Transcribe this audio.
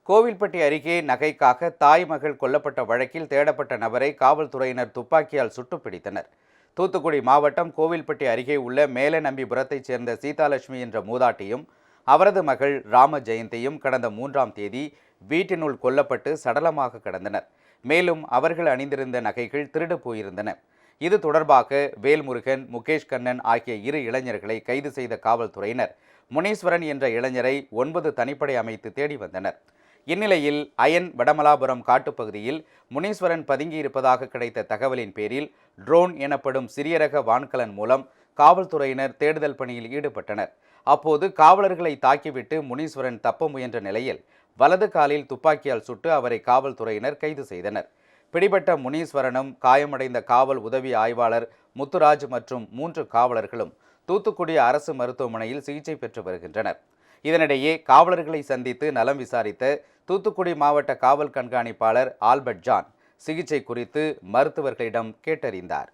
கோவில்பட்டி அருகே நகைக்காக தாய் மகள் கொல்லப்பட்ட வழக்கில் தேடப்பட்ட நபரை காவல்துறையினர் துப்பாக்கியால் சுட்டு பிடித்தனர். தூத்துக்குடி மாவட்டம் கோவில்பட்டி அருகே உள்ள மேலநம்பிபுரத்தைச் சேர்ந்த சீதாலட்சுமி என்ற மூதாட்டியும் அவரது மகள் ராம ஜெயந்தியும் கடந்த 3ஆம் தேதி வீட்டினுள் கொல்லப்பட்டு சடலமாக கிடந்தனர். மேலும் அவர்கள் அணிந்திருந்த நகைகள் திருடு போயிருந்தன. இது தொடர்பாக வேல்முருகன், முகேஷ் கண்ணன் ஆகிய 2 இளைஞர்களை கைது செய்த காவல்துறையினர் முனீஸ்வரன் என்ற இளைஞரை 9 தனிப்படை அமைத்து தேடி வந்தனர். இந்நிலையில் அயன் வடமலாபுரம் காட்டுப்பகுதியில் முனீஸ்வரன் பதுங்கியிருப்பதாக கிடைத்த தகவலின் பேரில் ட்ரோன் எனப்படும் சிறிய ரக வான்கலன் மூலம் காவல்துறையினர் தேடுதல் பணியில் ஈடுபட்டனர். அப்போது காவலர்களை தாக்கிவிட்டு முனீஸ்வரன் தப்ப முயன்ற நிலையில் வலது காலில் துப்பாக்கியால் சுட்டு அவரை காவல்துறையினர் கைது செய்தனர். பிடிபட்ட முனீஸ்வரனும் காயமடைந்த காவல் உதவி ஆய்வாளர் முத்துராஜ் மற்றும் 3 காவலர்களும் தூத்துக்குடி அரசு மருத்துவமனையில் சிகிச்சை பெற்று வருகின்றனர். இதனிடையே காவலர்களை சந்தித்து நலம் விசாரித்த தூத்துக்குடி மாவட்ட காவல் கண்காணிப்பாளர் ஆல்பர்ட் ஜான் சிகிச்சை குறித்து மருத்துவர்களிடம் கேட்டறிந்தார்.